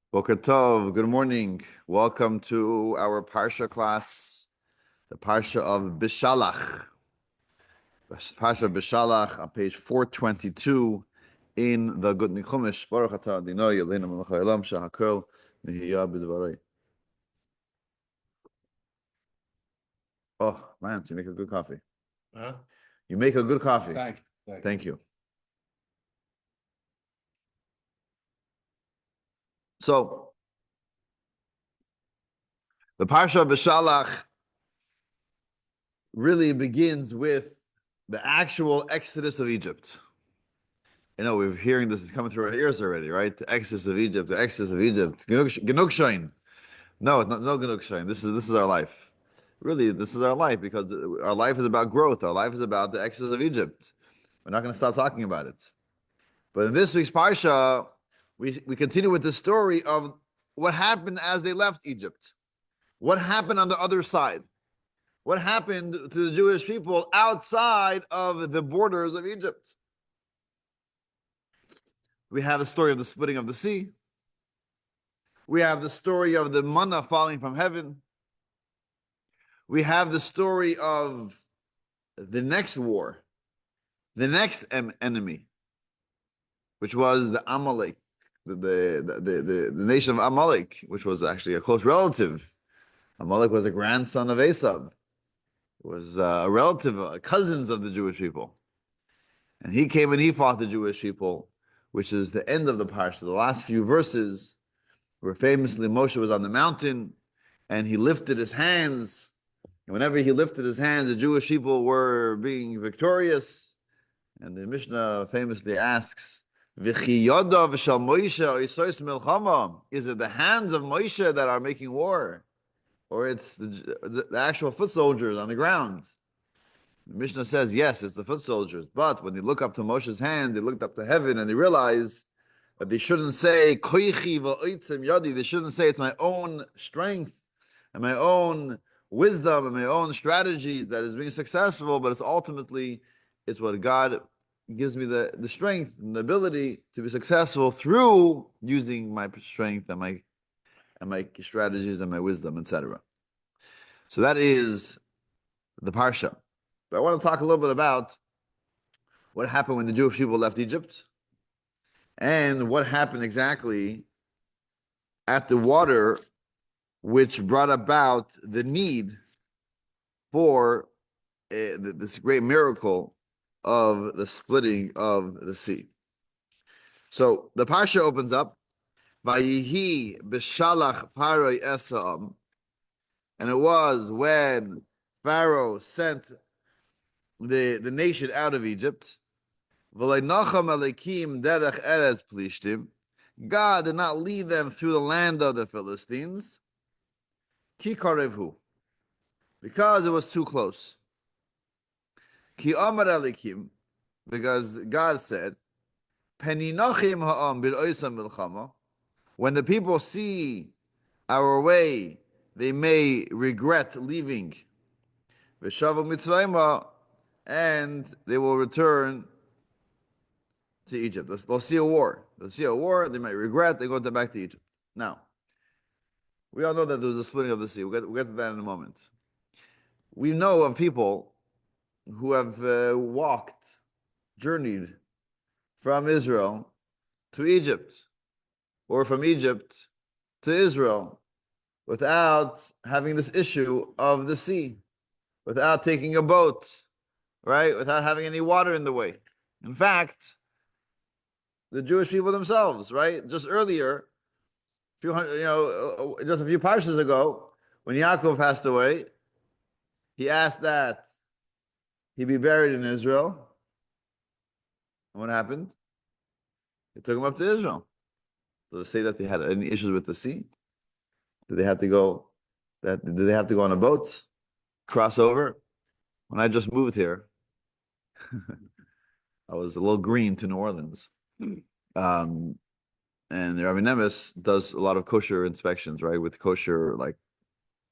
Boker Tov, good morning. Welcome to our Parsha class, the Parsha of Beshalach. Parsha of Beshalach on page 422 in the Good Chumash. Baruch atah Adonai Eloheinu melech haolam shehakol nihiyah b'dvarei. Oh, man, you make a good coffee. Huh? You make a good coffee. Thank you. So, the Parsha of Beshalach really begins with the actual exodus of Egypt. You know, we're hearing this is coming through our ears already, right? The exodus of Egypt, the exodus of Egypt. Genukshain. No, it's not no Genukshain. This is our life. Really, this is our life because our life is about growth. Our life is about the exodus of Egypt. We're not going to stop talking about it. But in this week's Parsha, we continue with the story of what happened as they left Egypt. What happened on the other side? What happened to the Jewish people outside of the borders of Egypt? We have the story of the splitting of the sea. We have the story of the manna falling from heaven. We have the story of the next war, the next enemy, which was the Amalek, the nation of Amalek, which was actually a close relative. Amalek was a grandson of Esau. It was a relative, cousins of the Jewish people. And he came and he fought the Jewish people, which is the end of the parsha. The last few verses, where famously Moshe was on the mountain and he lifted his hands. And whenever he lifted his hands, the Jewish people were being victorious. And the Mishnah famously asks, V'chi yodav shel Moshe oisos milchama? Is it the hands of Moshe that are making war? Or it's the actual foot soldiers on the ground? The Mishnah says, yes, it's the foot soldiers. But when they look up to Moshe's hand, they looked up to heaven and they realize that they shouldn't say, Koichi v'oitzem yadi. They shouldn't say it's my own strength and my own wisdom and my own strategies that is being successful, but it's what God gives me the strength and the ability to be successful through using my strength and my strategies and my wisdom, etc. So that is the Parsha. But I want to talk a little bit about what happened when the Jewish people left Egypt and what happened exactly at the water, which brought about the need for this great miracle of the splitting of the sea. So the Parsha opens up, Vayihi Beshalach Paroi Esam, and it was when Pharaoh sent the nation out of Egypt. God did not lead them through the land of the Philistines. Ki karevhu, because it was too close. Ki amar elikim, because God said, Peninachim ha'am b'oisam milchama. When the people see our way, they may regret leaving. V'shavu mitzrayma, and they will return to Egypt. They'll see a war. They might regret, they go back to Egypt. Now, we all know that there was a splitting of the sea. We'll get to that in a moment. We know of people who have journeyed from Israel to Egypt, or from Egypt to Israel, without having this issue of the sea, without taking a boat, right? Without having any water in the way. In fact, the Jewish people themselves, right? Just earlier, just a few parshas ago, when Yaakov passed away, he asked that he be buried in Israel. And what happened? They took him up to Israel. Does it say that they had any issues with the sea? Did they have to go? Did they have to go on a boat, cross over? When I just moved here, I was a little green to New Orleans, and the Rabbi Nemes does a lot of kosher inspections, right, with kosher like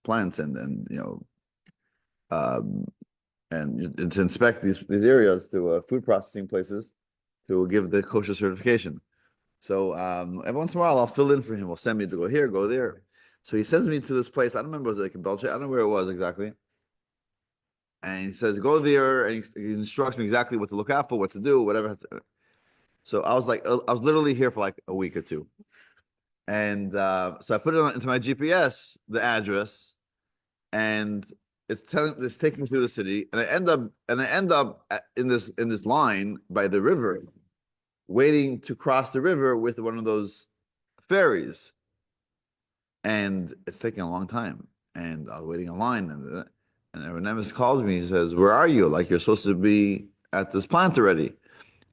plants and to inspect these areas to food processing places to give the kosher certification. So every once in a while, I'll fill in for him. He'll send me to go here, go there. So he sends me to this place. I don't remember, was it like in Belgium? I don't know where it was exactly. And he says, go there, and he instructs me exactly what to look out for, what to do, whatever. So I was like, I was literally here for like a week or two. And so I put it into my GPS, the address, and it's taking me through the city, and I end up in this line by the river, waiting to cross the river with one of those ferries, and it's taking a long time. And I was waiting in line, and Nemes calls me. He says, "Where are you? Like you're supposed to be at this plant already."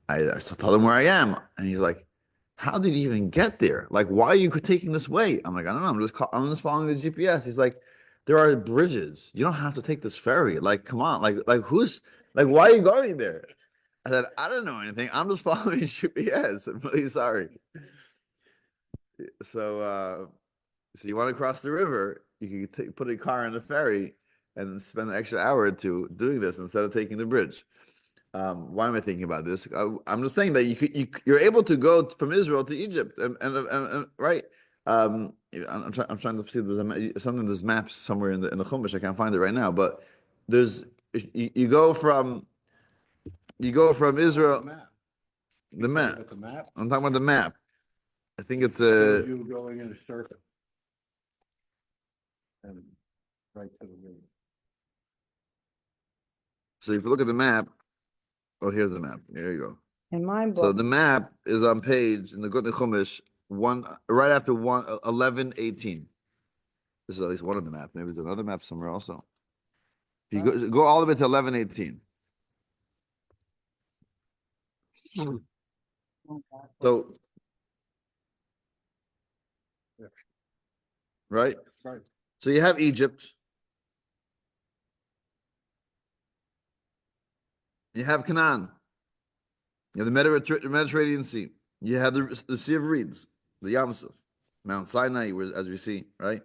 I still tell him where I am, and he's like, "How did you even get there? Like, why are you taking this way?" I'm like, "I don't know. I'm just following the GPS." He's like, "There are bridges. You don't have to take this ferry. Like, come on. Why are you going there?" I said, "I don't know anything. I'm just following GPS. I'm really sorry." So, so you want to cross the river? You can put a car on the ferry and spend an extra hour or two doing this instead of taking the bridge. Why am I thinking about this? I'm just saying that you're able to go from Israel to Egypt, and right. I'm trying to see if there's maps somewhere in the Chumash. I can't find it right now, but there's you go from Israel. The map. The map. I'm talking about the map. I think it's you going in a circle and right to the river. So if you look at the map, oh, here's the map. There you go. In my book. So the map is on page in the Good Chumash right after 11:18. This is at least one of the maps. Maybe there's another map somewhere also. If you go all the way to 11:18. So right. So you have Egypt. You have Canaan. You have the Mediterranean Sea. You have the Sea of Reeds, the Yam Suf, Mount Sinai, as we see, right?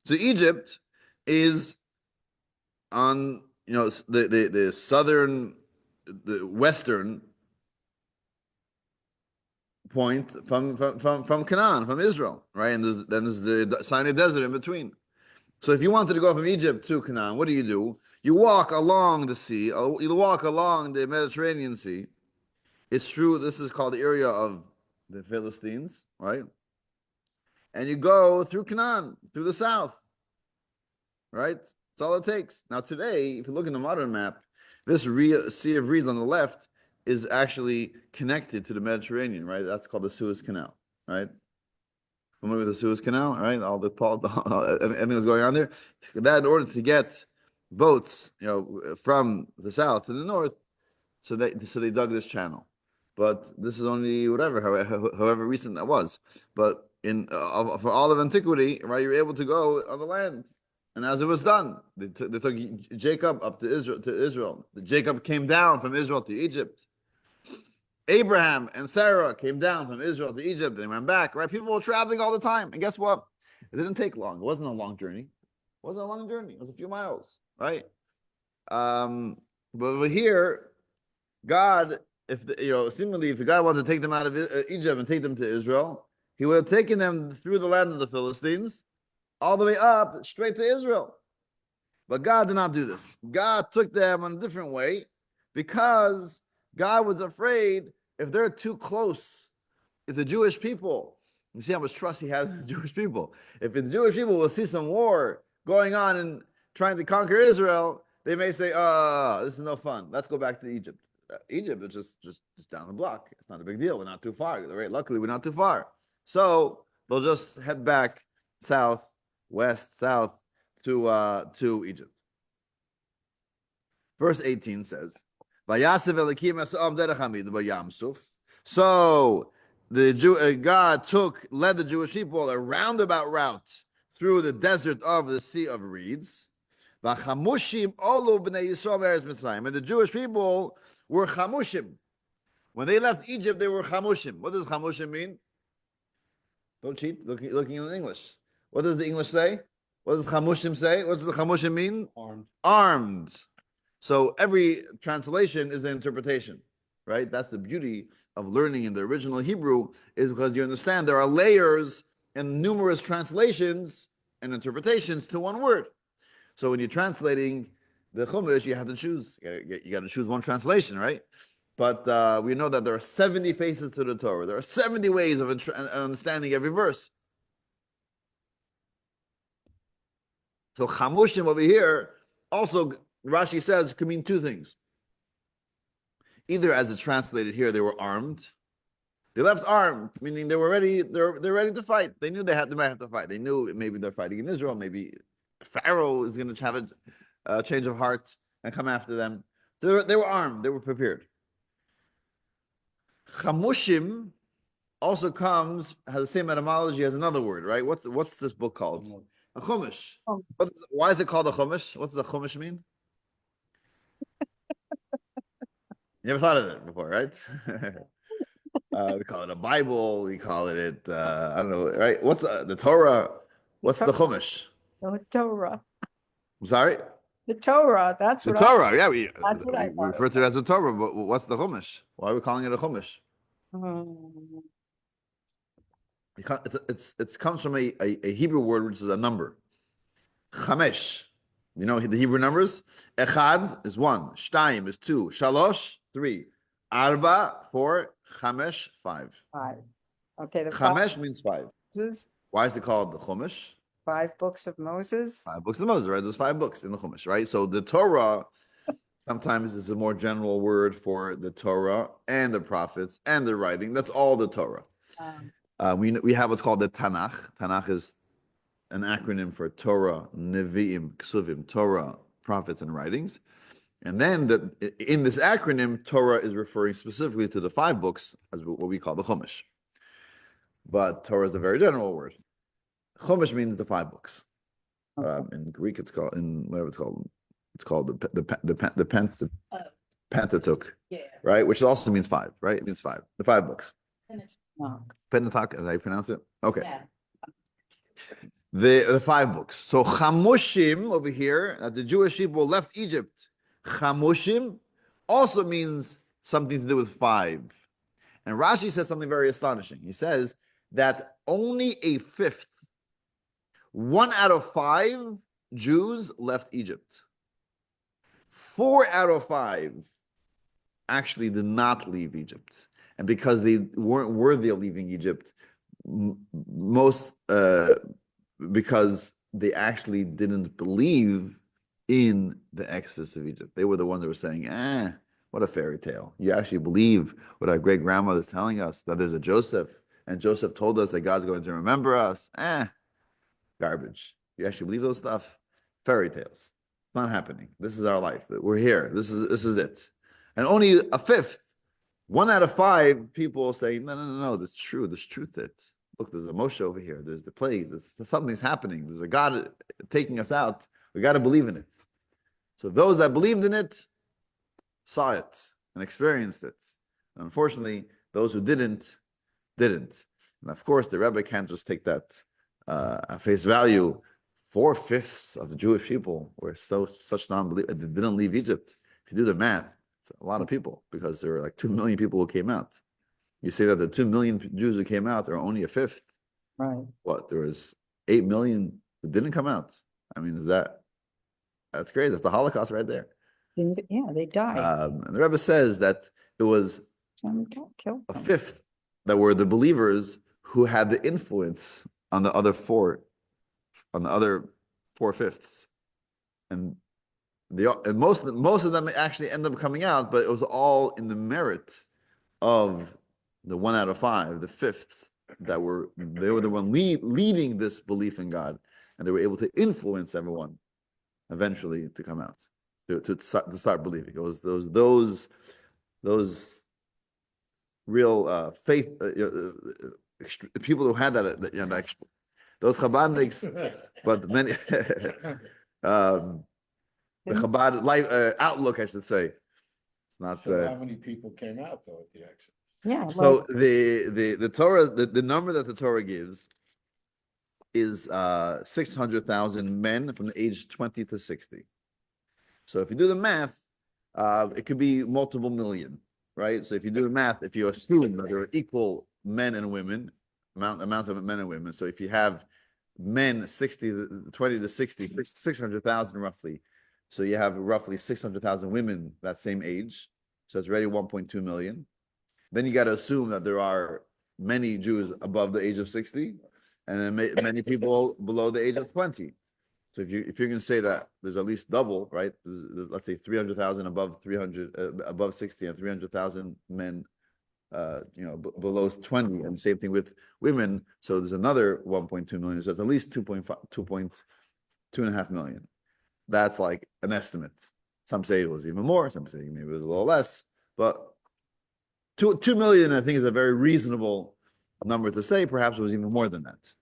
So Egypt is on, the southern, the western point from Canaan, from Israel, right? And then there's the Sinai Desert in between. So if you wanted to go from Egypt to Canaan, what do? You walk along the sea, you walk along the Mediterranean Sea. It's true, this is called the area of the Philistines, right? And you go through Canaan, through the south, right? That's all it takes. Now today, if you look in the modern map, this Sea of Reeds on the left is actually connected to the Mediterranean, right? That's called the Suez Canal, right? Remember the Suez Canal, right? Everything that's going on there. That in order to get boats, from the south to the north, so they dug this channel. But this is only however recent that was. But for all of antiquity, right, you're able to go on the land. And as it was done, they took Jacob up to Israel. Jacob came down from Israel to Egypt. Abraham and Sarah came down from Israel to Egypt. They went back, right? People were traveling all the time. And guess what? It didn't take long. It wasn't a long journey. It wasn't a long journey. It was a few miles, right? But here, God, seemingly, if God wanted to take them out of Egypt and take them to Israel, he would have taken them through the land of the Philistines, all the way up, straight to Israel. But God did not do this. God took them in a different way because God was afraid if they're too close, if the Jewish people, you see how much trust he has in the Jewish people. If the Jewish people will see some war going on and trying to conquer Israel, they may say, this is no fun. Let's go back to Egypt. Egypt is just down the block. It's not a big deal. We're not too far. Right? Luckily, we're not too far. So they'll just head back south to Egypt. Verse 18 says, so God led the Jewish people a roundabout route through the desert of the Sea of Reeds. And the Jewish people were chamushim. When they left Egypt, they were chamushim. What does chamushim mean? Don't cheat. Looking in English. What does the English say? What does chamushim say? What does the chamushim mean? Armed. So every translation is an interpretation. right? That's the beauty of learning in the original Hebrew, is because you understand there are layers and numerous translations and interpretations to one word. So when you're translating the Chumash, you have to choose. You got to choose one translation, right? But we know that there are 70 faces to the Torah. There are 70 ways of understanding every verse. So chamushim over here, also Rashi says, could mean two things. Either as it's translated here, they were armed. They left armed, meaning they were ready. They're ready to fight. They knew they might have to fight. They knew maybe they're fighting in Israel. Maybe Pharaoh is going to have a change of heart and come after them. So they were armed. They were prepared. Chamushim also has the same etymology as another word, right? What's this book called? A chumash. Oh. Why is it called a chumash? What does a chumash mean? You never thought of it before, right? We call it a Bible. We call it I don't know, right? What's the Torah? What's the chumash? The Torah. I'm sorry? The Torah. That's The what Torah, yeah. That's what I We thought refer to it as a Torah, but what's the chumash? Why are we calling it a chumash? It comes from a Hebrew word, which is a number. Chamesh. You know the Hebrew numbers? Echad is 1. Shtayim is 2. Shalosh, 3. Arba, 4. Chamesh, 5. 5. Okay, the Chamesh means 5. Moses, Why is it called the Chumash? 5 books of Moses. 5 books of Moses, right? There's 5 books in the Chumash, right? So the Torah sometimes is a more general word for the Torah and the prophets and the writing. That's all the Torah. We have what's called the Tanakh. Tanakh is an acronym for Torah, Nevi'im, Ksuvim, Torah, prophets, and writings. And then in this acronym, Torah is referring specifically to the 5 books as what we call the Chumash. But Torah is a very general word. Chumash means the 5 books. Okay. In Greek, it's called it's called the Pentateuch, right? Which also means 5, right? It means 5. The 5 books. Pentateuch, as I pronounce it. Okay. Yeah. The 5 books. So Chamushim over here, the Jewish people left Egypt. Chamushim also means something to do with 5. And Rashi says something very astonishing. He says that only a fifth, 1 out of 5 Jews left Egypt. 4 out of 5 actually did not leave Egypt. And because they weren't worthy of leaving Egypt, because they actually didn't believe in the exodus of Egypt. They were the ones that were saying, what a fairy tale. You actually believe what our great grandmother is telling us, that there's a Joseph, and Joseph told us that God's going to remember us. Garbage. You actually believe those stuff? Fairy tales. It's not happening. This is our life. We're here. This is it. And only a fifth, 1 out of 5 people saying, no, that's true. There's truth to it. Look, there's a Moshe over here. There's the plagues. Something's happening. There's a God taking us out. We got to believe in it. So those that believed in it saw it and experienced it. And unfortunately, those who didn't. And of course, the Rebbe can't just take that at face value. 4/5 of the Jewish people were such non-believers. They didn't leave Egypt. If you do the math, it's a lot of people, because there were like 2 million people who came out. You say that the 2 million Jews who came out are only a fifth. Right. What? There was 8 million who didn't come out. I mean, that's crazy. That's the Holocaust right there. Yeah, they died. And the Rebbe says that it was Killed a them. fifth that were the believers who had the influence on the other 4/5. And most of them actually end up coming out, but it was all in the merit of the 1 out of 5, the fifth, they were the one leading this belief in God, and they were able to influence everyone eventually to come out, to start believing. It was those real faith people who had that those Chabadniks, but many the Chabad life outlook, I should say. It's not. So how many people came out though at the exit? Yeah. So the Torah, the number that the Torah gives is 600,000 men from the age 20 to 60. So if you do the math, it could be multiple million. right? So if you do the math, if you assume that there are equal men and women, amounts of men and women. So if you have men 20 to 60, 600,000 roughly. So you have roughly 600,000 women that same age. So it's already 1.2 million. Then you got to assume that there are many Jews above the age of 60 and then many people below the age of 20. So if you're going to say that there's at least double, right? Let's say 300,000 above 300 above 60 and 300,000 men below 20, and same thing with women. So there's another 1.2 million. So it's at least 2.5 million. That's like an estimate. Some say it was even more. Some say maybe it was a little less. But 2 million, I think, is a very reasonable number to say. Perhaps it was even more than that.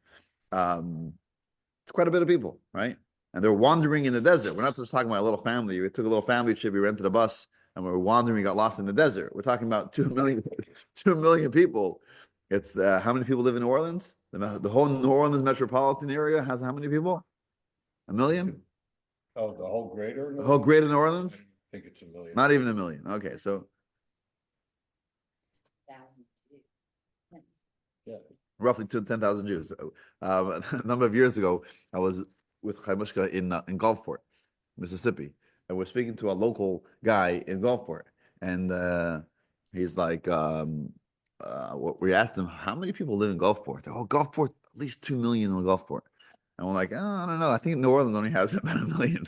It's quite a bit of people, right? And they're wandering in the desert. We're not just talking about a little family. We took a little family trip. We rented a bus, and we were wandering. We got lost in the desert. We're talking about 2 million, 2 million people. It's how many people live in New Orleans? The whole New Orleans metropolitan area has how many people? 1 million? Oh, the whole greater? The whole greater New Orleans? I think it's 1 million. Not even 1 million. Okay, so Yeah. roughly 10,000 Jews. A number of years ago, I was with Chaimushka in Gulfport, Mississippi, and we're speaking to a local guy in Gulfport, and he's like, we asked him, how many people live in Gulfport? Oh, Gulfport, at least 2 million in Gulfport. And we're like, oh, I don't know. I think New Orleans only has about 1 million.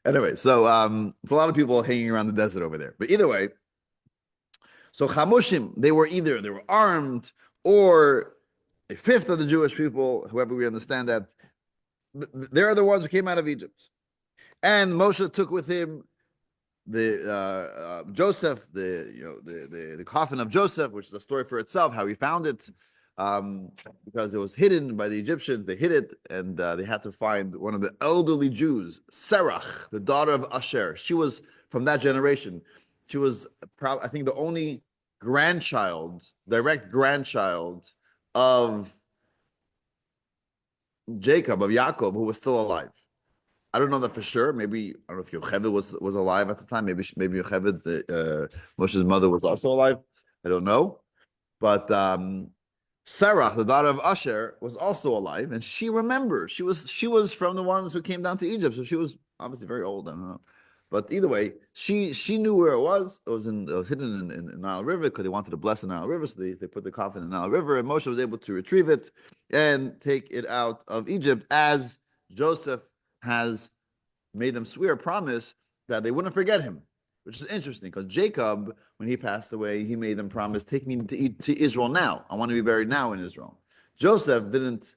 Anyway, so it's a lot of people hanging around the desert over there. But either way, so Chamushim, they were armed, or a fifth of the Jewish people, however we understand that, they're the ones who came out of Egypt. And Moshe took with him the Joseph, the coffin of Joseph, which is a story for itself, how he found it, because it was hidden by the Egyptians. They hid it, and they had to find one of the elderly Jews, Serach, the daughter of Asher. She was from that generation. She was, I think, the only direct grandchild of Jacob, of Yaakov, who was still alive. I don't know that for sure. Maybe, I don't know if Yocheved was alive at the time. Maybe Yocheved, Moshe's mother, was also alive. I don't know. But Sarah, the daughter of Asher, was also alive, and she remembered. She was from the ones who came down to Egypt, so she was obviously very old. I don't know. But either way, she knew where it was. It was hidden in Nile River, because they wanted to bless the Nile River, so they put the coffin in the Nile River, and Moshe was able to retrieve it and take it out of Egypt, as Joseph has made them swear a promise that they wouldn't forget him, which is interesting, because Jacob, when he passed away, he made them promise, take me to Israel now. I want to be buried now in Israel. Joseph didn't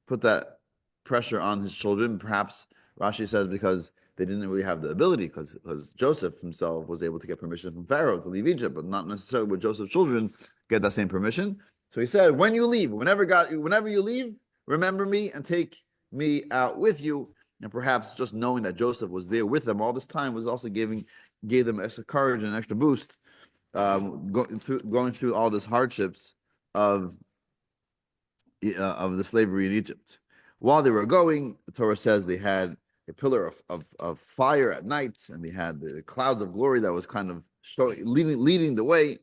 put that pressure on his children. Perhaps Rashi says because they didn't really have the ability, because Joseph himself was able to get permission from Pharaoh to leave Egypt, but not necessarily would Joseph's children get that same permission. So he said, when you leave, whenever you leave, remember me and take me out with you. And perhaps just knowing that Joseph was there with them all this time was also gave them extra courage and extra boost, going through all these hardships of the slavery in Egypt. While they were going, the Torah says they had a pillar of fire at night, and they had the clouds of glory that was kind of leading the way.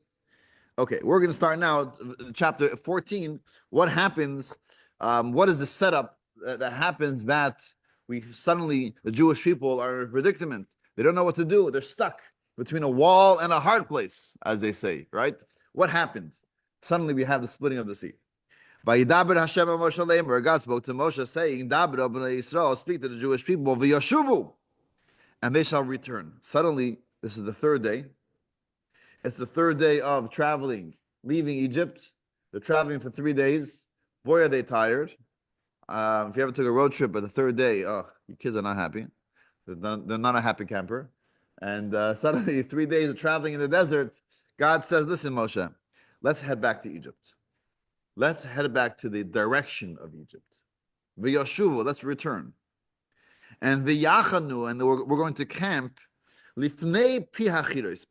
Okay, we're going to start now, chapter 14. What happens? What is the setup that happens that the Jewish people are in a predicament? They don't know what to do. They're stuck between a wall and a hard place, as they say, right? What happened? Suddenly we have the splitting of the sea. Vayidaber Hashem Moshe Leimer, God spoke to Moshe, saying, Dabra b'nai Yisrael, speak to the Jewish people, v'yashuvu, and they shall return. Suddenly, this is the third day. It's the third day of traveling, leaving Egypt. They're traveling for 3 days. Boy, are they tired. If you ever took a road trip, but the third day, your kids are not happy. They're not a happy camper. And suddenly, 3 days of traveling in the desert, God says, listen, Moshe, let's head back to Egypt. Let's head back to the direction of Egypt. V'yashuvu, let's return. And v'yachanu, and we're going to camp lifnei pi hachiros,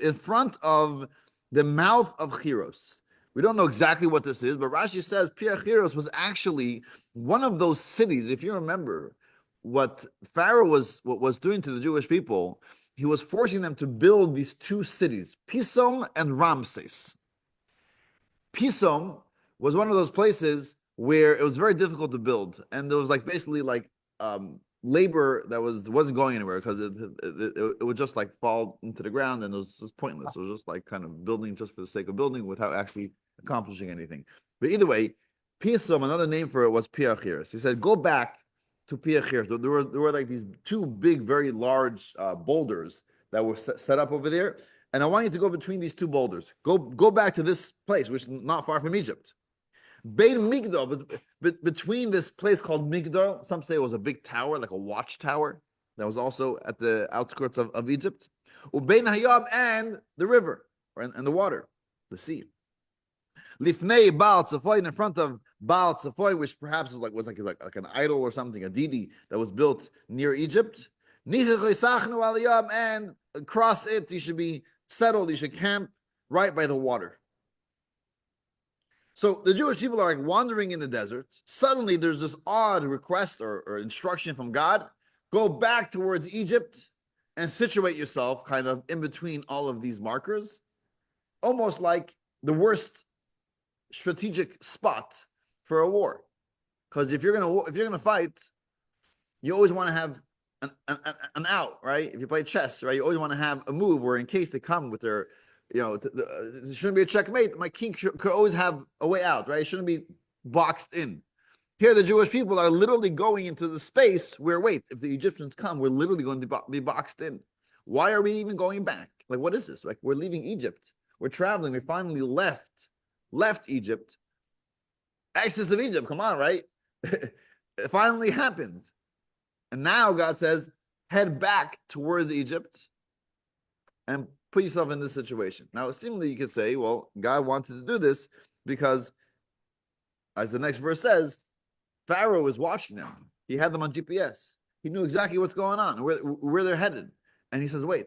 in front of the mouth of Chiros. We don't know exactly what this is, but Rashi says pi hachiros was actually one of those cities. If you remember what Pharaoh was doing to the Jewish people, he was forcing them to build these two cities, Pisom and Ramses. Pisom was one of those places where it was very difficult to build, and there was like basically like labor that wasn't going anywhere because it would just like fall into the ground, and it was just pointless. It was just like kind of building just for the sake of building without actually accomplishing anything. But either way, Pisom, another name for it was Piachiris. He said, go back to Piachiris. There were like these two big, very large boulders that were set up over there. And I want you to go between these two boulders. Go back to this place, which is not far from Egypt. Bein Migdal, but between this place called Migdal, some say it was a big tower, like a watchtower, that was also at the outskirts of Egypt. Ubein Hayab, and the river, and the water, the sea. Lifnei Baal Tzafoy, in front of Baal Tzafoy, which perhaps was like an idol or something, a deity that was built near Egypt. And across it, you should be settled, you should camp right by the water. So the Jewish people are like wandering in the desert. Suddenly there's this odd request or instruction from God. Go back towards Egypt and situate yourself kind of in between all of these markers, almost like the worst strategic spot for a war. Because if you're gonna fight, you always want to have an out, right? If you play chess, right, you always want to have a move where in case they come with their, there shouldn't be a checkmate. My king could always have a way out, right? It shouldn't be boxed in. Here, the Jewish people are literally going into the space where, wait, if the Egyptians come, we're literally going to be boxed in. Why are we even going back? Like, what is this? Like, we're leaving Egypt. We're traveling. We finally left Egypt. Exodus of Egypt, come on, right? It finally happened. And now God says, head back towards Egypt and put yourself in this situation. Now, seemingly you could say, well, God wanted to do this because, as the next verse says, Pharaoh is watching them. He had them on GPS. He knew exactly what's going on, where they're headed. And he says, wait,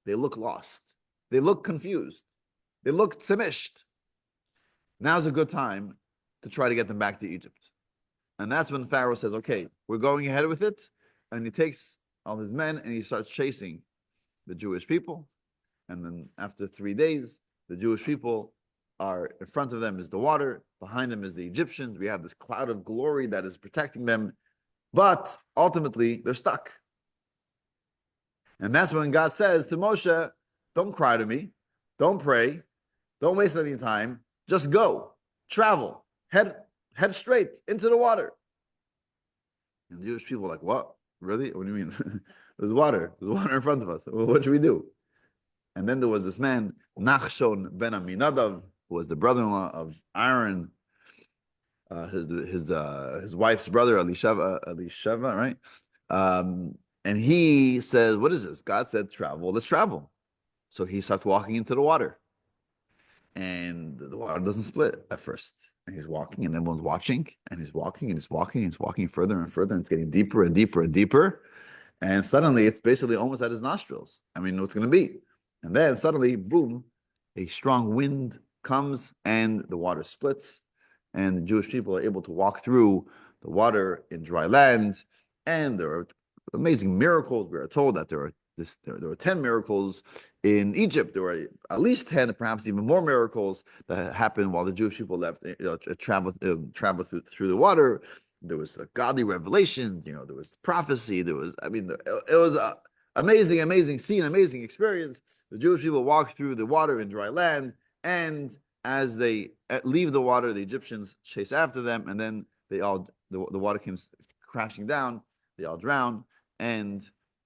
they look lost. They look confused. They look tzemished. Now's a good time to try to get them back to Egypt. And that's when Pharaoh says, okay, we're going ahead with it. And he takes all his men and he starts chasing the Jewish people. And then after 3 days, the Jewish people are in front of them is the water. Behind them is the Egyptians. We have this cloud of glory that is protecting them. But ultimately, they're stuck. And that's when God says to Moshe, don't cry to me. Don't pray. Don't waste any time. Just go. Travel. Head straight into the water. And the Jewish people are like, what? Really? What do you mean? There's water. There's water in front of us. What should we do? And then there was this man, Nachshon ben Aminadav, who was the brother-in-law of Aaron, his wife's brother, Elisheva, right? And he says, what is this? God said, travel. Let's travel. So he starts walking into the water. And the water doesn't split at first. And he's walking, and everyone's watching, and he's walking, and he's walking, and he's walking further and further, and it's getting deeper and deeper and deeper. And suddenly, it's basically almost at his nostrils. I mean, what's going to be? And then suddenly, boom, a strong wind comes, and the water splits, and the Jewish people are able to walk through the water in dry land. And there are amazing miracles. We are told that there were 10 miracles in Egypt. There were at least 10, perhaps even more miracles that happened while the Jewish people left, traveled through the water. There was a godly revelation, there was prophecy. It was an amazing scene, amazing experience. The Jewish people walked through the water in dry land, and as they leave the water, the Egyptians chase after them, and then the water came crashing down. They all drown, and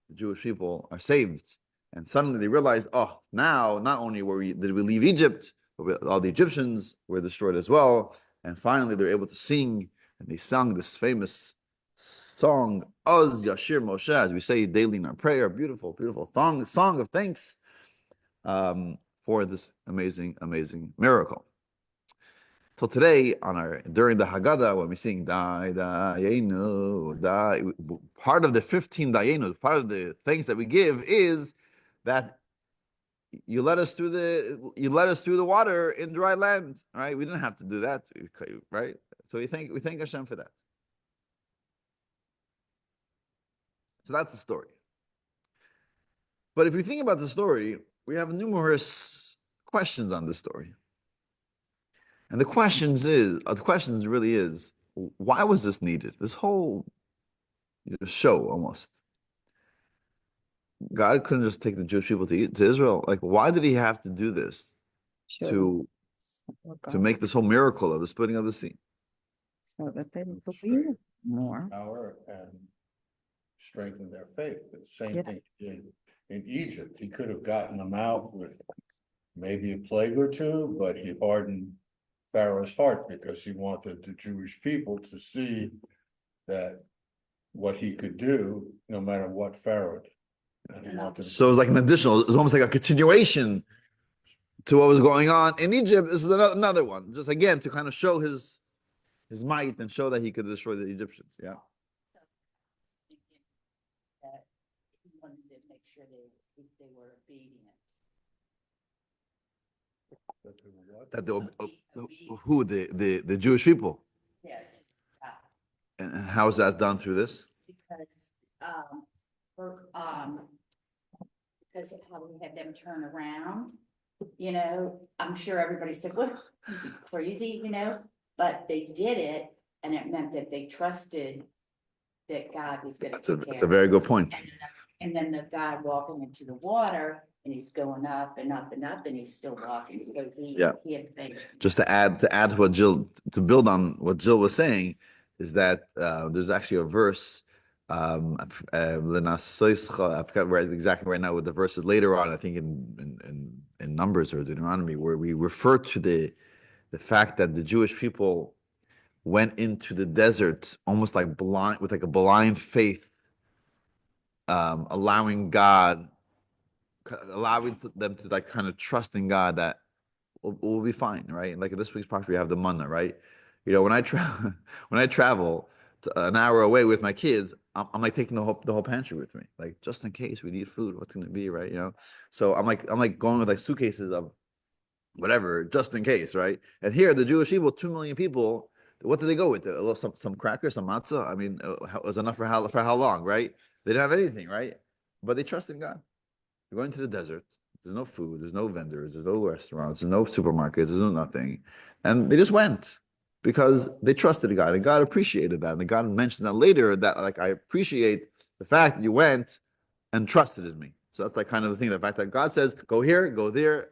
the Jewish people are saved. And suddenly they realize, oh, now not only did we leave Egypt, but all the Egyptians were destroyed as well. And finally they're able to sing, and they sung this famous song, Oz Yashir Moshe, as we say daily in our prayer, beautiful, beautiful song of thanks for this amazing miracle. So today, during the Haggadah, when we sing Dayenu, part of the 15 Dayenus, part of the thanks that we give is that you led us through the water in dry land, right? We didn't have to do that, right? So we thank Hashem for that. So that's the story. But if you think about the story, we have numerous questions on this story. And the questions really is, why was this needed? This whole show almost. God couldn't just take the Jewish people to Israel. Like, why did he have to do this Sure. to What to God- make this whole miracle of the splitting of the sea? So that they would Straight. believe more. Power and strengthen their faith. The same Yeah. thing he did in Egypt. He could have gotten them out with maybe a plague or two, but he hardened Pharaoh's heart because he wanted the Jewish people to see that what he could do, no matter what Pharaoh did. And he wanted So it's like an additional, it's almost like a continuation to what was going on in Egypt. This is another one, just again to kind of show his might and show that he could destroy the Egyptians. Yeah. Thinking that he wanted to make sure they were obedient. That who the Jewish people, Yeah, and how is that done through this? because, for, because of how we had them turn around, I'm sure everybody said, what, is he crazy, But they did it, and it meant that they trusted that God was gonna That's take care. a very good point. And then the guy walking into the water, and he's going up and up and up, and he's still walking, so Yeah. he had faith. Just to add to what Jill, to build on what Jill was saying, is that there's actually a verse. I forgot exactly right now what the verse is later on. I think in Numbers or Deuteronomy, where we refer to the fact that the Jewish people went into the desert almost like blind, with like a blind faith, allowing them to like kind of trust in God that we'll be fine, right? Like this week's Parsha, we have the manna, right? When I travel, when I travel an hour away with my kids, I'm like taking the whole pantry with me, like just in case we need food. What's going to be, right? So I'm like going with like suitcases of whatever, just in case, right? And here, the Jewish people, 2 million people, what did they go with? A little some crackers, some matzah. I mean, it was enough for how long, right? They didn't have anything, right? But they trust in God. They're going to the desert. There's no food. There's no vendors. There's no restaurants. There's no supermarkets. There's no nothing, and they just went because they trusted God, and God appreciated that. And God mentioned that later. That like I appreciate the fact that you went and trusted in me. So that's like kind of the thing. The fact that God says, "Go here, go there."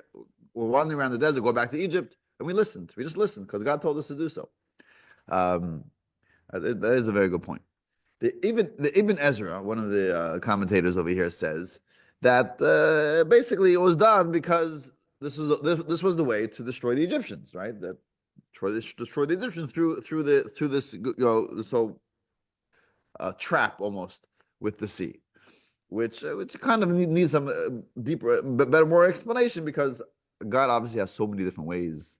We're wandering around the desert. Go back to Egypt, and we listened. We just listened because God told us to do so. That is a very good point. The Ibn Ezra, one of the commentators over here, says that basically it was done because this was the way to destroy the Egyptians, right? That destroy the Egyptians through this this whole trap almost with the sea, which kind of needs some deeper, better, more explanation because God obviously has so many different ways.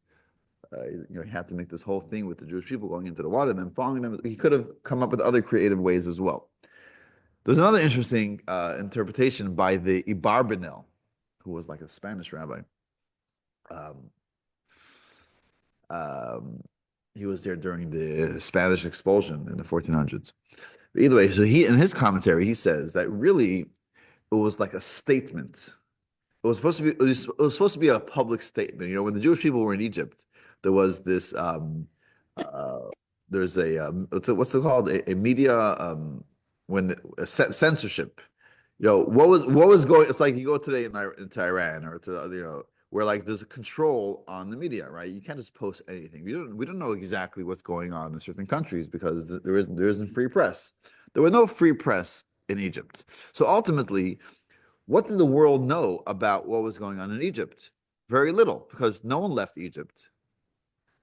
He had to make this whole thing with the Jewish people going into the water and then following them. He could have come up with other creative ways as well. There's another interesting interpretation by the Ibarbanel, who was like a Spanish rabbi. He was there during the Spanish expulsion in the 1400s. But either way, so in his commentary, he says that really it was like a statement. It was supposed to be. It was supposed to be a public statement. When the Jewish people were in Egypt, there was this. There's what's it called? A media censorship. What was going? It's like you go today into Iran or to where like there's a control on the media, right? You can't just post anything. We don't know exactly what's going on in certain countries because there isn't free press. There was no free press in Egypt. So ultimately, what did the world know about what was going on in Egypt? Very little, because no one left Egypt.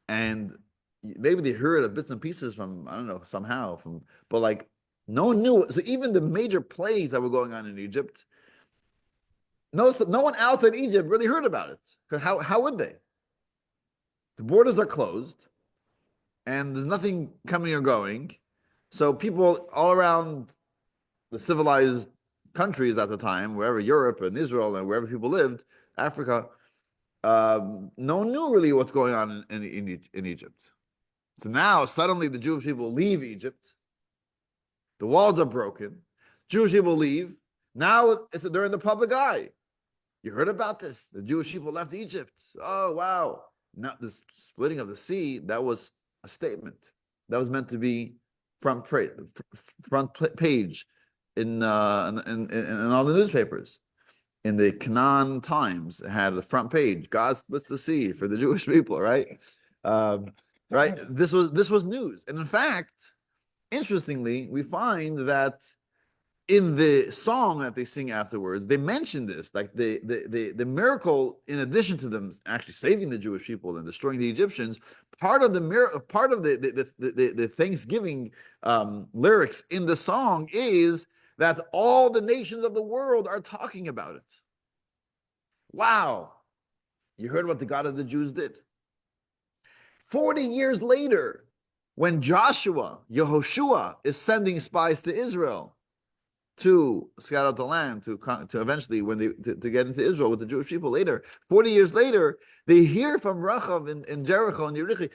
And maybe they heard of bits and pieces from, I don't know, somehow, but like no one knew. So even the major plagues that were going on in Egypt, no one outside Egypt really heard about it. Because how would they? The borders are closed and there's nothing coming or going. So people all around the civilized countries at the time, wherever Europe and Israel and wherever people lived, Africa, no one knew really what's going on in Egypt. So now suddenly the Jewish people leave Egypt. The walls are broken. Jewish people leave. Now they're in the public eye. You heard about this? The Jewish people left Egypt. Oh, wow. Now, this splitting of the sea, that was a statement. That was meant to be front page in all the newspapers. In the Canaan Times, it had a front page. God splits the sea for the Jewish people, right? Right. This was news. And in fact, interestingly, we find that in the song that they sing afterwards, they mention this, like the miracle, in addition to them actually saving the Jewish people and destroying the Egyptians, part of the Thanksgiving lyrics in the song is that all the nations of the world are talking about it. Wow. You heard what the God of the Jews did. 40 years later, when Yehoshua is sending spies to Israel to scout out the land, to eventually to get into Israel with the Jewish people later, 40 years later, they hear from Rachav in Jericho and Yericho.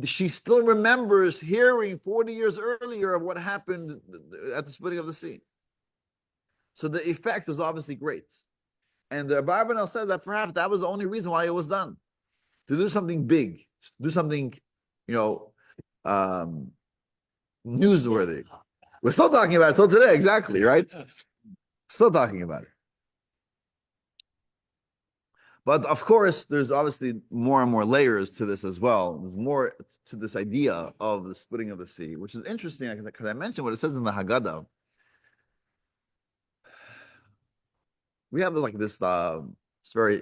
She still remembers hearing 40 years earlier of what happened at the splitting of the sea. So the effect was obviously great. And the Abarbanel says that perhaps that was the only reason why it was done. To do something big, do something, newsworthy. We're still talking about it till today, exactly, right? Still talking about it. But of course, there's obviously more and more layers to this as well. There's more to this idea of the splitting of the sea, which is interesting because I mentioned what it says in the Haggadah. We have like this it's very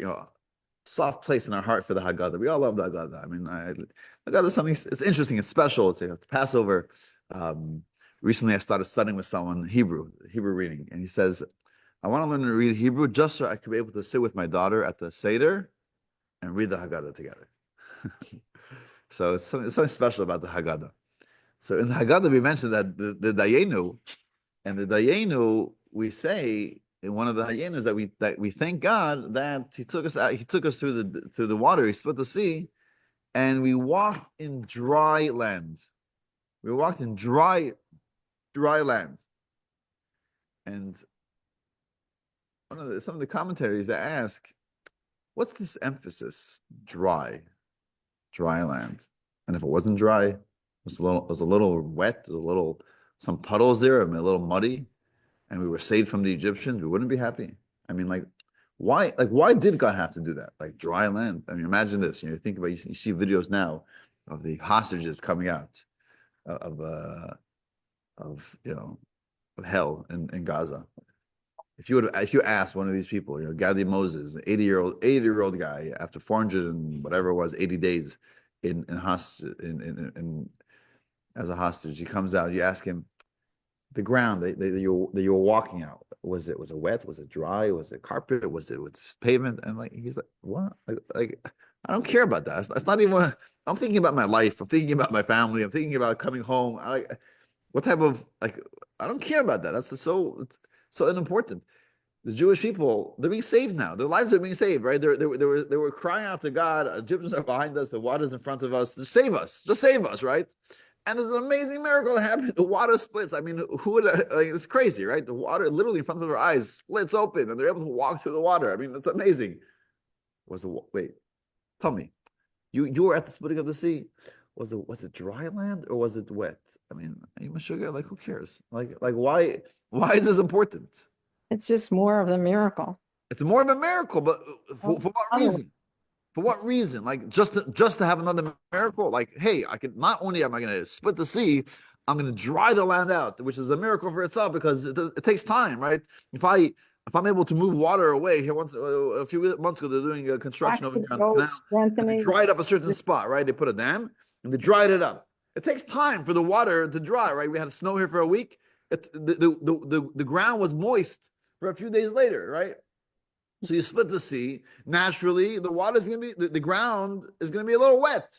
soft place in our heart for the Haggadah. We all love the Haggadah. I mean, Haggadah is something, it's interesting, it's special. It's Passover. Recently, I started studying with someone Hebrew reading, and he says, I want to learn to read Hebrew just so I could be able to sit with my daughter at the Seder and read the Haggadah together. So it's something special about the Haggadah. So in the Haggadah, we mentioned that the Dayenu, and the Dayenu, we say in one of the Hayenos that we thank God that He took us out, He took us through the water, He split the sea, and we walked in dry land. We walked in dry land. And some of the commentaries that ask, what's this emphasis? Dry land. And if it wasn't dry, it was a little wet, some puddles there, a little muddy, and we were saved from the Egyptians, we wouldn't be happy. I mean, why did God have to do that? Like dry land. I mean, imagine this. You think about, you see videos now of the hostages coming out of hell in Gaza. If you ask one of these people, Gadi Moses, 80-year-old guy, after 400 and whatever it was, 80 days in as a hostage, he comes out. You ask him, the ground that you were walking out, was it wet? Was it dry? Was it carpet? Was it with pavement? And he's like, what? Like I don't care about that. That's not even. I'm thinking about my life. I'm thinking about my family. I'm thinking about coming home. What type of I don't care about that. It's so unimportant. The Jewish people, they're being saved now. Their lives are being saved, right? They were crying out to God. Egyptians are behind us. The water's in front of us. Just save us, right? And there's an amazing miracle that happened. The water splits. I mean, who would it's crazy, right? The water literally in front of their eyes splits open, and they're able to walk through the water. I mean, that's amazing. Wait? Tell me, you were at the splitting of the sea. Was it dry land or was it wet? I mean, sugar. Who cares? Why is this important? It's just more of the miracle. It's more of a miracle, but for what reason? For what reason? Just to have another miracle? Hey, not only am I going to split the sea, I'm going to dry the land out, which is a miracle for itself because it takes time, right? If I'm able to move water away here, a few months ago, they're doing a construction over here on the canal. And they dried up a certain spot, right? They put a dam and they dried it up. It takes time for the water to dry, right? We had snow here for a week. The ground was moist for a few days later, right? So you split the sea. Naturally, the water is going to be, the ground is going to be a little wet.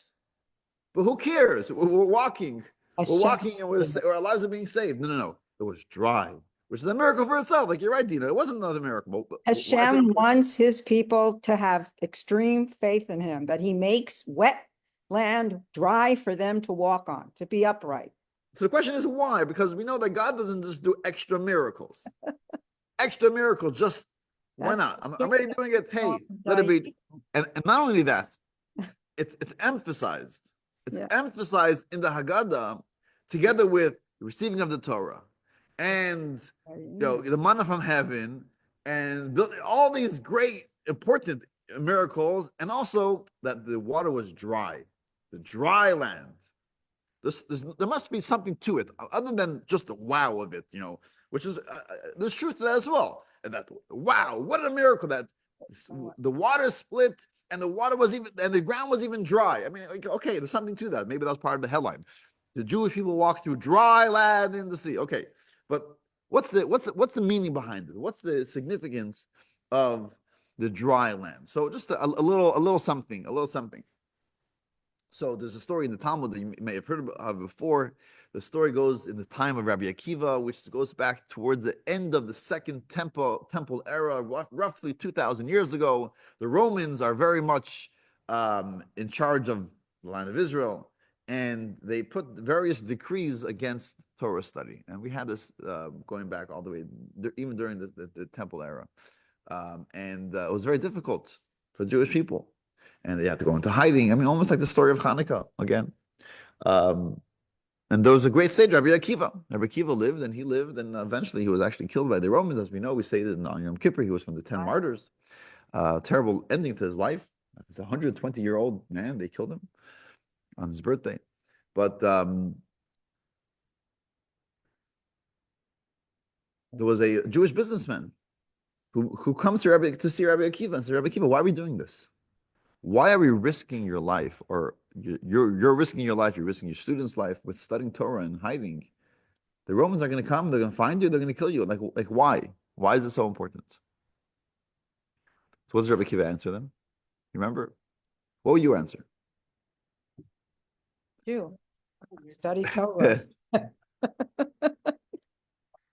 But who cares? We're walking. We're walking and our lives are being saved. No. It was dry, which is a miracle for itself. You're right, Dina. It wasn't another miracle. Hashem wants his people to have extreme faith in him, that he makes wet land dry for them to walk on, to be upright. So the question is why? Because we know that God doesn't just do extra miracles. extra miracle. Just why That's not? I'm already doing it. Hey, Well, let it be. Diane. And not only that, it's emphasized. It's Yeah. emphasized in the Haggadah together with the receiving of the Torah and the manna from heaven and building all these great important miracles, and also that the water was dry, the dry land. There must be something to it other than just the wow of it, which is there's truth to that as well. And that wow, what a miracle that the water split and the water was even and the ground was even dry. I mean, okay, there's something to that. Maybe that's part of the headline. The Jewish people walk through dry land in the sea. Okay, but what's the meaning behind it? What's the significance of the dry land? So just a little something, a little something. So there's a story in the Talmud that you may have heard of before. The story goes in the time of Rabbi Akiva, which goes back towards the end of the second temple era, roughly 2,000 years ago. The Romans are very much in charge of the land of Israel, and they put various decrees against Torah study. And we had this going back all the way, even during the temple era. And it was very difficult for Jewish people. And they had to go into hiding. I mean, almost like the story of Hanukkah again. And there was a great sage, Rabbi Akiva. Rabbi Akiva lived, and eventually he was actually killed by the Romans. As we know, we say that on Yom Kippur, he was from the 10 martyrs. Terrible ending to his life. It's a 120-year-old man. They killed him on his birthday. But there was a Jewish businessman who comes to see Rabbi Akiva and says, Rabbi Akiva, why are we doing this? Why are we risking your life, or you're risking your life, you're risking your student's life with studying Torah and hiding? The Romans are going to come, they're going to find you, they're going to kill you. Like why? Why is it so important? So what does Rabbi Akiva answer them? You remember? What would you answer? You study Torah.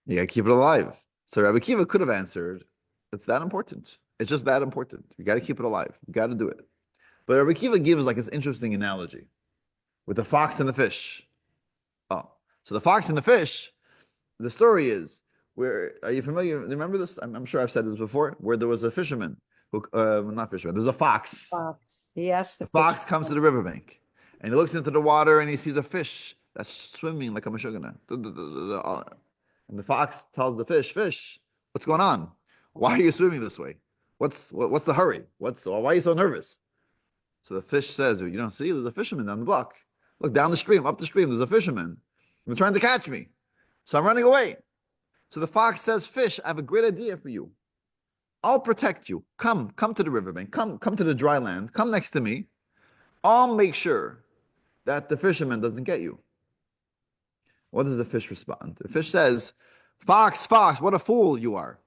You got to keep it alive. So Rabbi Akiva could have answered, it's that important. It's just that important. You got to keep it alive. You got to do it. But Rabbi Akiva gives like this interesting analogy with the fox and the fish. Oh, so the fox and the fish, the story is, are you familiar? Remember this? I'm sure I've said this before, where there was a fisherman who, not fisherman, there's a fox. Fox. Yes, The fox comes to the riverbank and he looks into the water and he sees a fish that's swimming like a mashugana. And the fox tells the fish, what's going on? Why are you swimming this way? What's the hurry? Why are you so nervous? So the fish says, you don't see, there's a fisherman down the block. Look, down the stream, up the stream, there's a fisherman. They're trying to catch me. So I'm running away. So the fox says, fish, I have a great idea for you. I'll protect you. Come to the riverbank. Come to the dry land. Come next to me. I'll make sure that the fisherman doesn't get you. What does the fish respond? The fish says, fox, what a fool you are.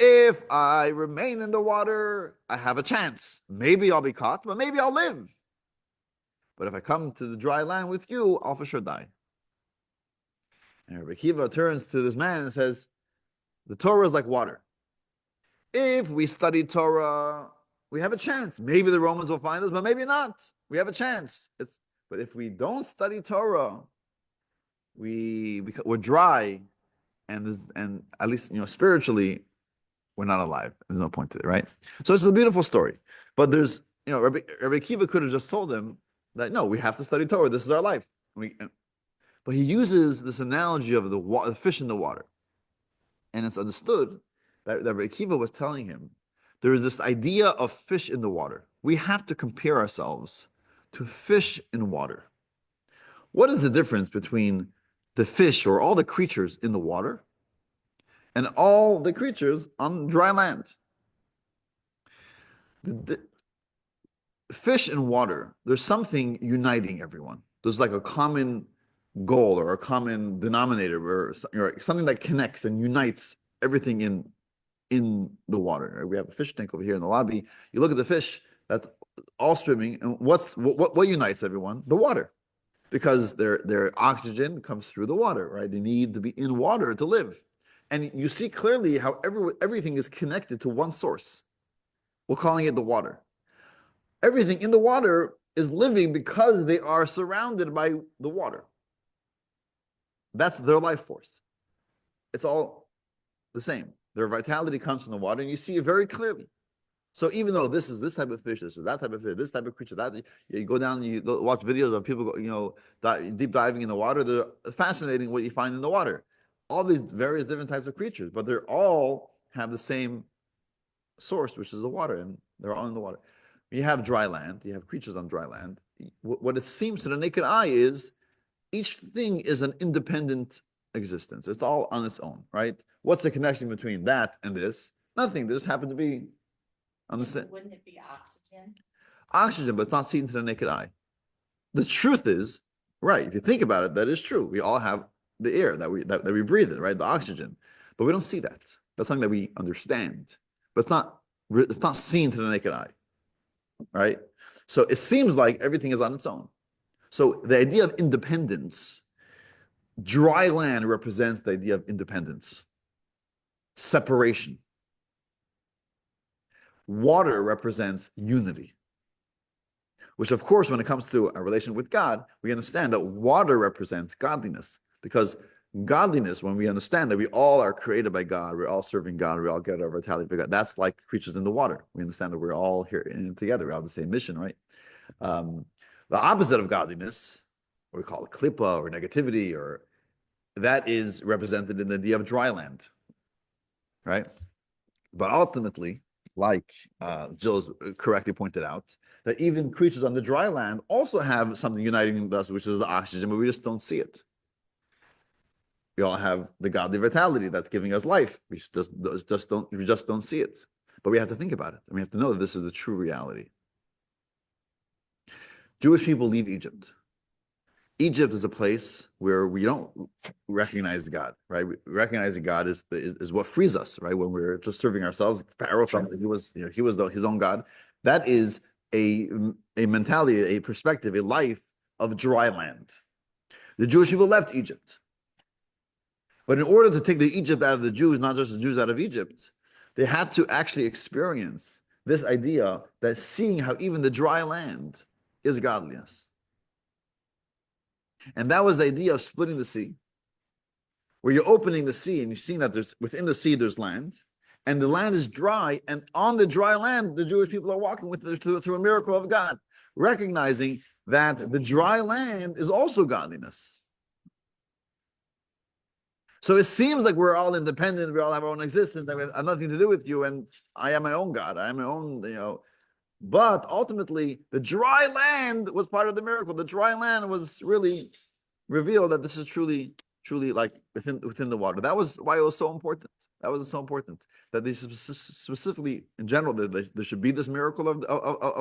If I remain in the water, I have a chance. Maybe I'll be caught, but maybe I'll live. But if I come to the dry land with you, I'll for sure die. And Rabbi Akiva turns to this man and says, the Torah is like water. If we study Torah, we have a chance. Maybe the Romans will find us, but maybe not. We have a chance. But if we don't study Torah, we're dry, and at least spiritually, we're not alive. There's no point to it, right? So it's a beautiful story. But there's, Rabbi Akiva could have just told him that, no, we have to study Torah. This is our life. But he uses this analogy of the fish in the water. And it's understood that Rabbi Akiva was telling him, there is this idea of fish in the water. We have to compare ourselves to fish in water. What is the difference between the fish or all the creatures in the water and all the creatures on dry land? The fish in water, there's something uniting everyone. There's like a common goal or a common denominator or something that connects and unites everything in the water. Right? We have a fish tank over here in the lobby. You look at the fish that's all swimming, and what unites everyone? The water. Because their oxygen comes through the water, right? They need to be in water to live. And you see clearly how everything is connected to one source. We're calling it the water. Everything in the water is living because they are surrounded by the water. That's their life force. It's all the same. Their vitality comes from the water, and you see it very clearly. So even though this is this type of fish, this is that type of fish, this type of creature, that you go down, you watch videos of people, deep diving in the water. They're fascinating what you find in the water. All these various different types of creatures, but they're all have the same source, which is the water, and they're all in the water. You have dry land, you have creatures on dry land. What it seems to the naked eye is each thing is an independent existence. It's all on its own, right? What's the connection between that and this? Nothing. They just happen to be on the same Wouldn't it be oxygen? oxygen, but it's not seen to the naked eye. The truth is, right? If you think about it, that is true. We all have the air that we breathe in, right? The oxygen, but we don't see that. That's something that we understand, but it's not seen to the naked eye, right? So it seems like everything is on its own. So the idea of independence, dry land represents the idea of independence, separation. Water represents unity, which of course, when it comes to a relation with God, we understand that water represents godliness, because godliness, when we understand that we all are created by God, we're all serving God, we all get our vitality by God. That's like creatures in the water. We understand that we're all here together. We all have the same mission, right? The opposite of godliness, what we call klippa or negativity, or that is represented in the idea of dry land, right? But ultimately, like Jill's correctly pointed out, that even creatures on the dry land also have something uniting us, which is the oxygen, but we just don't see it. We all have the godly vitality that's giving us life. We just don't see it. But we have to think about it, and we have to know that this is the true reality. Jewish people leave Egypt. Egypt is a place where we don't recognize God, right? Recognizing God is what frees us, right? When we're just serving ourselves, Pharaoh felt that he was his own God. That is a mentality, a perspective, a life of dry land. The Jewish people left Egypt, but in order to take the Egypt out of the Jews, not just the Jews out of Egypt, they had to actually experience this idea that seeing how even the dry land is godliness. And that was the idea of splitting the sea, where you're opening the sea and you're seeing that within the sea there's land, and the land is dry, and on the dry land the Jewish people are walking through a miracle of God, recognizing that the dry land is also godliness. So it seems like we're all independent, we all have our own existence, and we have nothing to do with you, and I am my own God, I am my own, but ultimately the dry land was part of the miracle. The dry land was really revealed that this is truly like within the water. That was why it was so important. That was so important that they specifically, in general, there should be this miracle of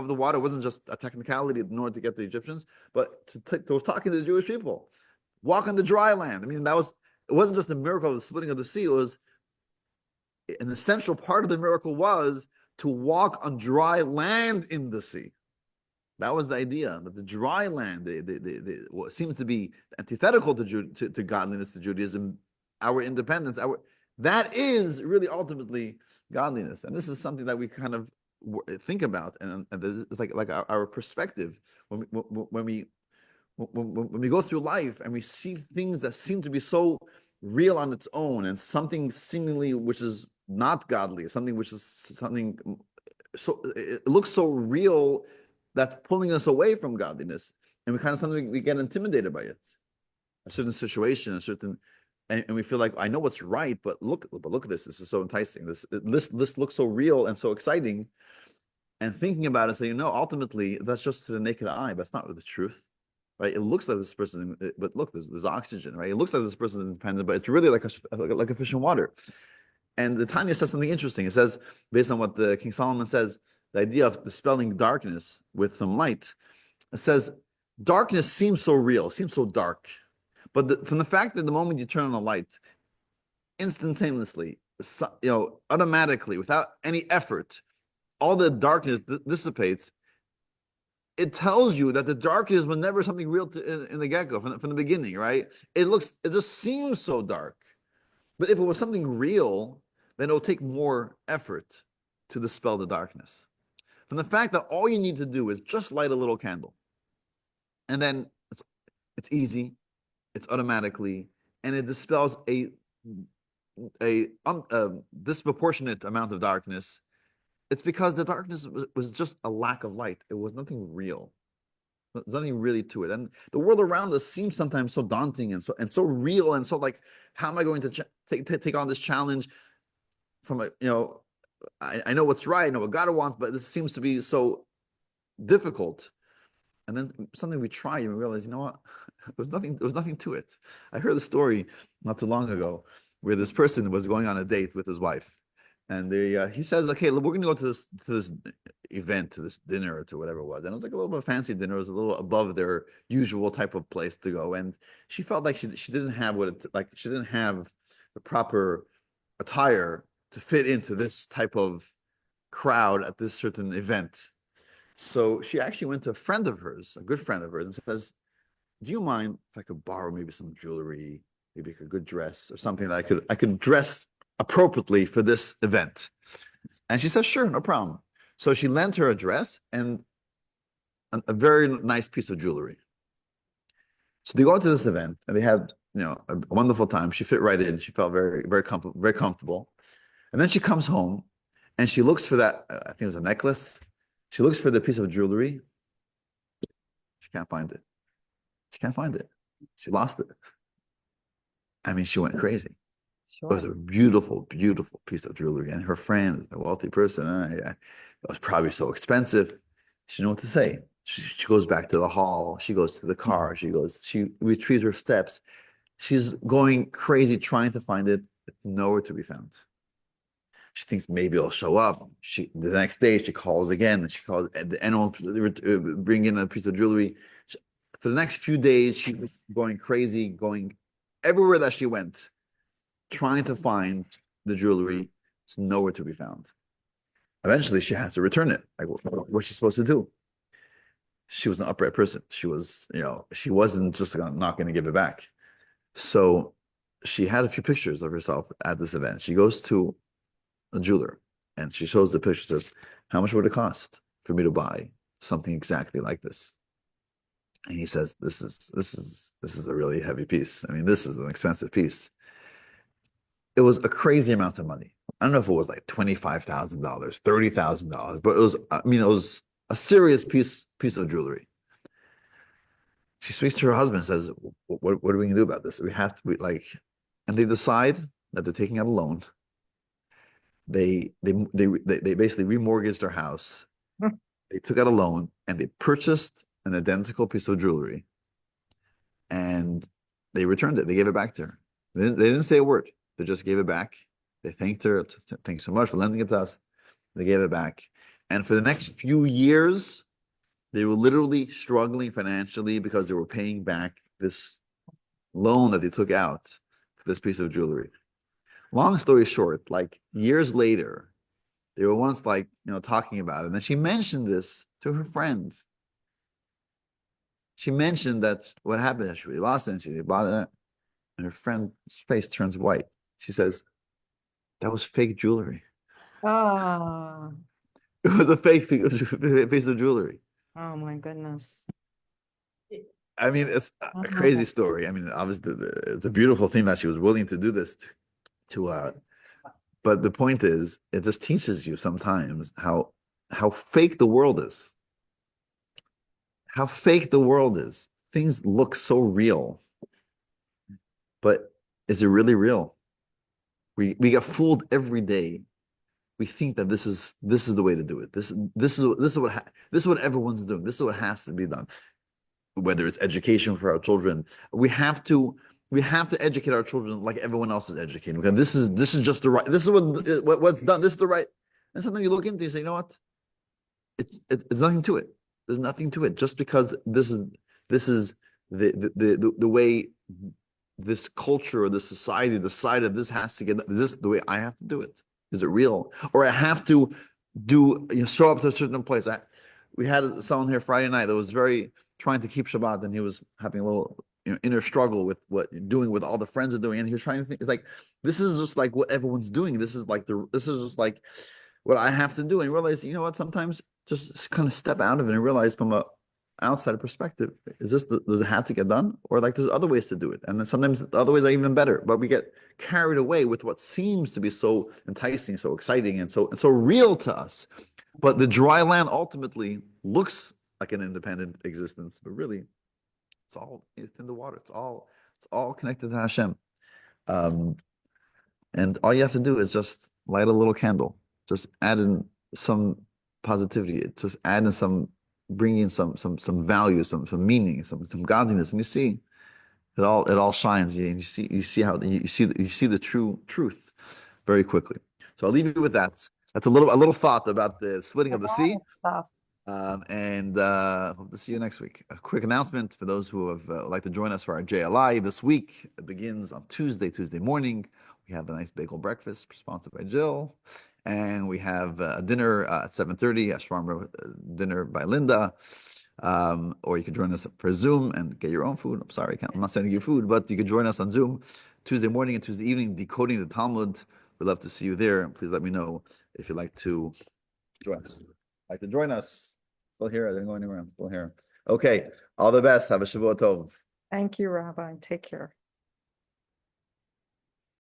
the water. It wasn't just a technicality in order to get the Egyptians, but to was talking to the Jewish people. Walk on the dry land. I mean, it wasn't just the miracle of the splitting of the sea. It was an essential part of the miracle was to walk on dry land in the sea. That was the idea, that the dry land, what seems to be antithetical to godliness, to Judaism, our independence, that is really ultimately godliness. And this is something that we kind of think about, and it's like our perspective when we go through life and we see things that seem to be so real on its own, and something seemingly which is not godly, something so it looks so real that's pulling us away from godliness, and we get intimidated by it. A certain situation, and we feel like I know what's right, but look at this. This is so enticing. This looks so real and so exciting. And thinking about it, saying, no, ultimately that's just to the naked eye. That's not the truth, right? It looks like this person, but look, there's oxygen, right? It looks like this person is independent, but it's really like a fish in water. And the Tanya says something interesting. It says, based on what the King Solomon says, the idea of dispelling darkness with some light. It says, darkness seems so real, seems so dark. But from the fact that the moment you turn on a light, instantaneously, automatically, without any effort, all the darkness dissipates. It tells you that the darkness was never something real in the get-go, from the beginning, right? It just seems so dark. But if it was something real, then it will take more effort to dispel the darkness. From the fact that all you need to do is just light a little candle, and then it's easy, it's automatically, and it dispels a a disproportionate amount of darkness, it's because the darkness was just a lack of light. It was nothing real. There's nothing really to it. And the world around us seems sometimes so daunting and so real and so like, how am I going to take on this challenge from a, I know what's right, I know what God wants, but this seems to be so difficult. And then something we try and we realize, you know what? There was nothing to it. I heard a story not too long ago where this person was going on a date with his wife. And he says, okay, we're going to go to this event, to this dinner, or to whatever it was. And it was like a little bit of fancy dinner. It was a little above their usual type of place to go. And she felt like she didn't have she didn't have the proper attire to fit into this type of crowd at this certain event. So she actually went to a friend of hers, a good friend of hers, and says, do you mind if I could borrow maybe some jewelry, maybe a good dress or something that I could dress appropriately for this event? And she says, sure, no problem. So she lent her a dress and a very nice piece of jewelry. So they go to this event and they had, a wonderful time. She fit right in. She felt very, very comfortable, very comfortable. And then she comes home and she looks for that, I think it was a necklace. She looks for the piece of jewelry. She can't find it. She can't find it. She lost it. I mean, she went crazy. It was a beautiful, beautiful piece of jewelry. And her friend, a wealthy person, it was probably so expensive. She didn't know what to say. She goes back to the hall. She goes to the car. She retrieves her steps. She's going crazy trying to find it. Nowhere to be found. She thinks maybe it'll show up. The next day she calls again, and she calls anyone bring in a piece of jewelry. For the next few days, she was going crazy, going everywhere that she went, trying to find the jewelry. It's nowhere to be found. Eventually, she has to return it. Like, what's she supposed to do? She was an upright person. She was, she wasn't just not going to give it back. So she had a few pictures of herself at this event. She goes to a jeweler and she shows the picture, says, how much would it cost for me to buy something exactly like this? And he says, this is a really heavy piece. I mean, this is an expensive piece. It was a crazy amount of money. I don't know if it was like $25,000, $30,000, but it was a serious piece of jewelry. She speaks to her husband and says, what are we gonna do about this? We have to and they decide that they're taking out a loan. They basically remortgaged their house. They took out a loan and they purchased an identical piece of jewelry and they returned it. They gave it back to her. They didn't say a word. They just gave it back. They thanked her. Thank you so much for lending it to us. They gave it back. And for the next few years, they were literally struggling financially because they were paying back this loan that they took out for this piece of jewelry. Long story short, like years later, they were once talking about it. And then she mentioned this to her friends. She mentioned that what happened, she really lost it and she bought it. And her friend's face turns white. She says, that was fake jewelry. Oh, It was a fake piece of jewelry. oh my goodness. I mean, it's a crazy story. I mean, obviously, it's a beautiful thing that she was willing to do this but the point is, it just teaches you sometimes how fake the world is. How fake the world is. Things look so real, but is it really real? We get fooled every day. We think that this is the way to do it. This is what everyone's doing. This is what has to be done. Whether it's education for our children, we have to educate our children like everyone else is educated. Because this is just the right. This is what's done. This is the right. And sometimes you look into it, you say, you know what? It's nothing to it. There's nothing to it. Just because this is the way this culture or this society decided this has to get. Is this the way I have to do it? Is it real? Or I have to show up to a certain place. We had someone here Friday night that was very trying to keep Shabbat, and he was having a little inner struggle with what you're doing, with all the friends are doing, and he was trying to think. It's like this is just like what everyone's doing. This is just like what I have to do. And realize, you know what? Sometimes just kind of step out of it and realize from outside perspective, is this, does it have to get done? Or like there's other ways to do it. And then sometimes the other ways are even better, but we get carried away with what seems to be so enticing, so exciting, and so real to us. But the dry land ultimately looks like an independent existence, but really it's in the water. It's all connected to Hashem. And all you have to do is just light a little candle, just add in some positivity, just add in bring in some value, some meaning, some godliness, and you see it all shines. And you see how you see the true truth very quickly. So I'll leave you with that. That's a little thought about the splitting of the sea. And hope to see you next week. A quick announcement for those who have like to join us for our JLI this week. It begins on Tuesday morning. We have a nice bagel breakfast sponsored by Jill. And we have a dinner at 7:30, a shawarma dinner by Linda. Or you can join us for Zoom and get your own food. I'm sorry, I'm not sending you food, but you can join us on Zoom Tuesday morning and Tuesday evening, decoding the Talmud. We'd love to see you there. Please let me know if you'd like to join us. Still here. I didn't go anywhere. I'm still here. Okay. All the best. Have a Shavua Tov. Thank you, Rabbi. Take care.